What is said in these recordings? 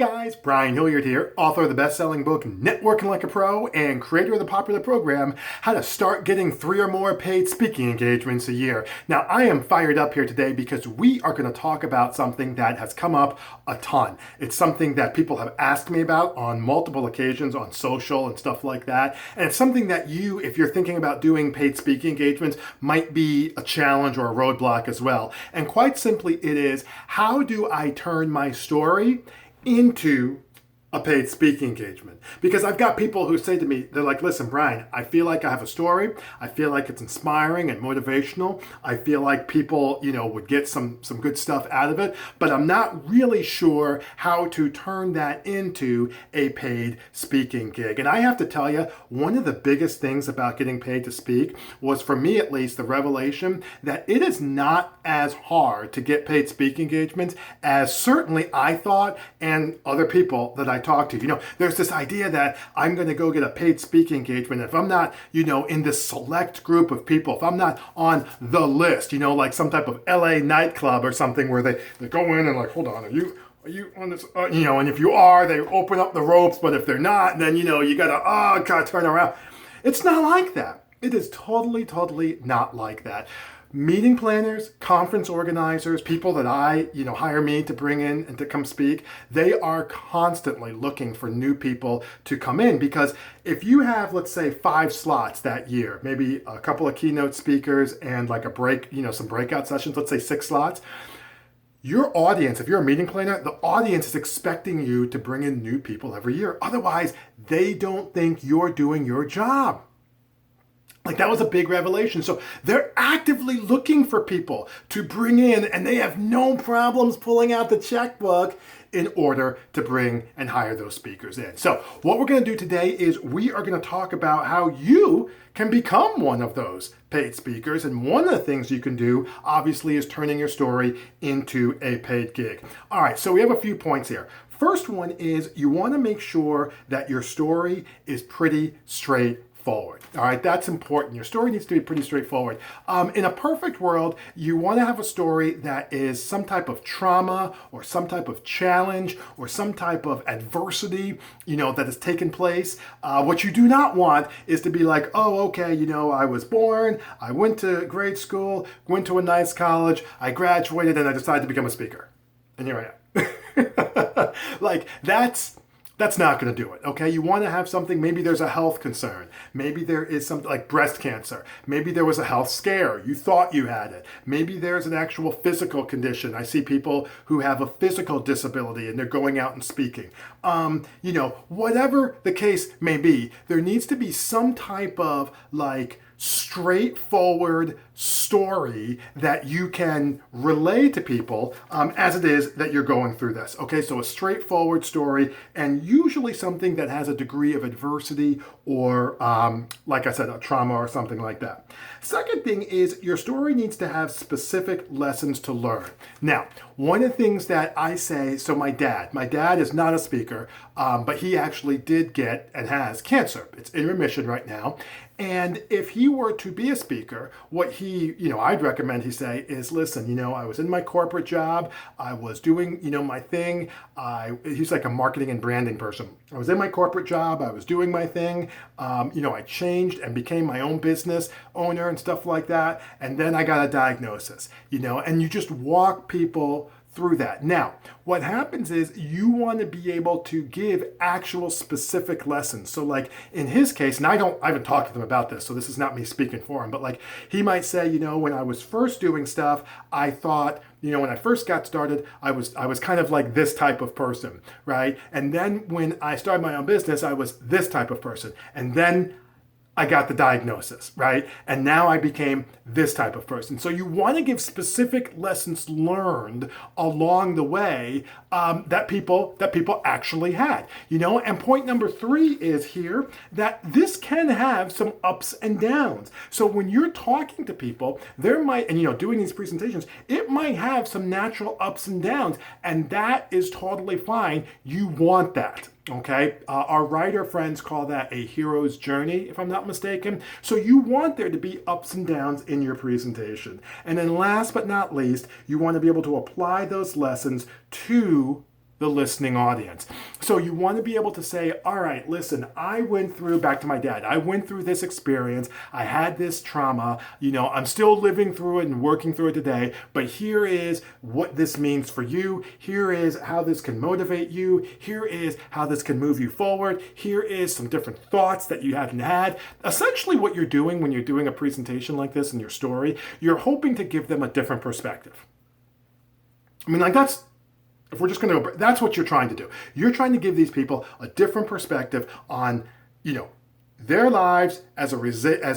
guys, Brian Hilliard here, author of the best-selling book Networking Like a Pro and creator of the popular program How to Start Getting 3 or More Paid Speaking Engagements a Year. Now, I am fired up here today because we are going to talk about something that has come up a ton. It's something that people have asked me about on multiple occasions on social and stuff like that. And it's something that you, if you're thinking about doing paid speaking engagements, might be a challenge or a roadblock as well. And quite simply, it is, how do I turn my story into a paid speaking engagement? Because I've got people who say to me, they're like, listen, Brian, I feel like I have a story. I feel like it's inspiring and motivational. I feel like people, would get some good stuff out of it, but I'm not really sure how to turn that into a paid speaking gig. And I have to tell you, one of the biggest things about getting paid to speak was, for me at least, the revelation that it is not as hard to get paid speaking engagements as certainly I thought and other people that I talk to. There's this idea that I'm going to go get a paid speaking engagement. If I'm not, in this select group of people, if I'm not on the list, like some type of LA nightclub or something where they go in and like, hold on, are you on this? And if you are, they open up the ropes. But if they're not, then, you gotta turn around. It's not like that. It is totally not like that. Meeting planners, conference organizers, people that I, hire me to bring in and to come speak, they are constantly looking for new people to come in, because if you have, let's say, 5 slots that year, maybe a couple of keynote speakers and like a break, some breakout sessions, let's say 6 slots, your audience, if you're a meeting planner, the audience is expecting you to bring in new people every year. Otherwise, they don't think you're doing your job. Like, that was a big revelation. So they're actively looking for people to bring in, and they have no problems pulling out the checkbook in order to bring and hire those speakers in. So what we're going to do today is we are going to talk about how you can become one of those paid speakers. And one of the things you can do, obviously, is turning your story into a paid gig. All right, so we have a few points here. First one is you want to make sure that your story is pretty straightforward. All right, that's important. Your story needs to be pretty straightforward. In a perfect world, you want to have a story that is some type of trauma or some type of challenge or some type of adversity, that has taken place. What you do not want is to be like, oh, okay, I was born, I went to grade school, went to a nice college, I graduated, and I decided to become a speaker. And here I am. Like, that's not going to do it, okay? You want to have something, maybe there's a health concern. Maybe there is something like breast cancer. Maybe there was a health scare. You thought you had it. Maybe there's an actual physical condition. I see people who have a physical disability and they're going out and speaking. Whatever the case may be, there needs to be some type of straightforward story that you can relay to people as it is that you're going through this. Okay, so a straightforward story, and usually something that has a degree of adversity or, like I said, a trauma or something like that. Second thing is your story needs to have specific lessons to learn. Now, one of the things that I say, so my dad is not a speaker, but he actually did get and has cancer. It's in remission right now. And if he were to be a speaker, what I'd recommend he say is, listen, I was in my corporate job. I was doing, my thing. He's like a marketing and branding person. I was in my corporate job. I was doing my thing. I changed and became my own business owner and stuff like that. And then I got a diagnosis, and you just walk people through that. Now, what happens is you want to be able to give actual specific lessons. So like in his case, and I haven't talked to them about this, so this is not me speaking for him, but like he might say, when I was first doing stuff, I thought, when I first got started, I was kind of like this type of person, right? And then when I started my own business, I was this type of person. And then I got the diagnosis, right? And now I became this type of person. So you want to give specific lessons learned along the way that people actually had, And point number 3 is here that this can have some ups and downs. So when you're talking to people, there might, and doing these presentations, it might have some natural ups and downs, and that is totally fine. You want that. Okay, our writer friends call that a hero's journey, if I'm not mistaken. So you want there to be ups and downs in your presentation. And then last but not least, you want to be able to apply those lessons to the listening audience. So you want to be able to say, all right, listen, I went through, back to my dad, I went through this experience, I had this trauma, I'm still living through it and working through it today, but here is what this means for you, here is how this can motivate you, here is how this can move you forward, here is some different thoughts that you haven't had. Essentially what you're doing when you're doing a presentation like this in your story, you're hoping to give them a different perspective. I mean, that's what you're trying to do. You're trying to give these people a different perspective on, their lives as a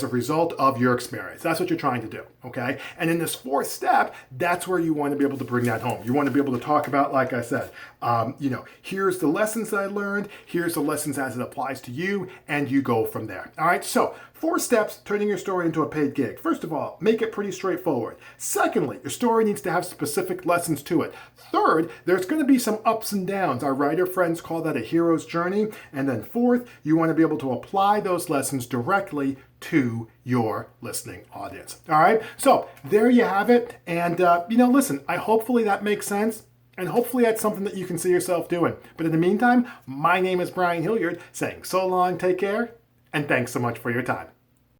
result of your experience. That's what you're trying to do, okay? And in this fourth step, that's where you want to be able to bring that home. You want to be able to talk about, like I said, here's the lessons that I learned, here's the lessons as it applies to you, and you go from there. All right, so 4 steps turning your story into a paid gig. First of all, make it pretty straightforward. Secondly, your story needs to have specific lessons to it. Third, there's going to be some ups and downs. Our writer friends call that a hero's journey. And then fourth, you want to be able to apply those lessons directly to your listening audience. All right, so there you have it. And, listen, hopefully that makes sense. And hopefully that's something that you can see yourself doing. But in the meantime, my name is Brian Hilliard saying so long, take care, and thanks so much for your time.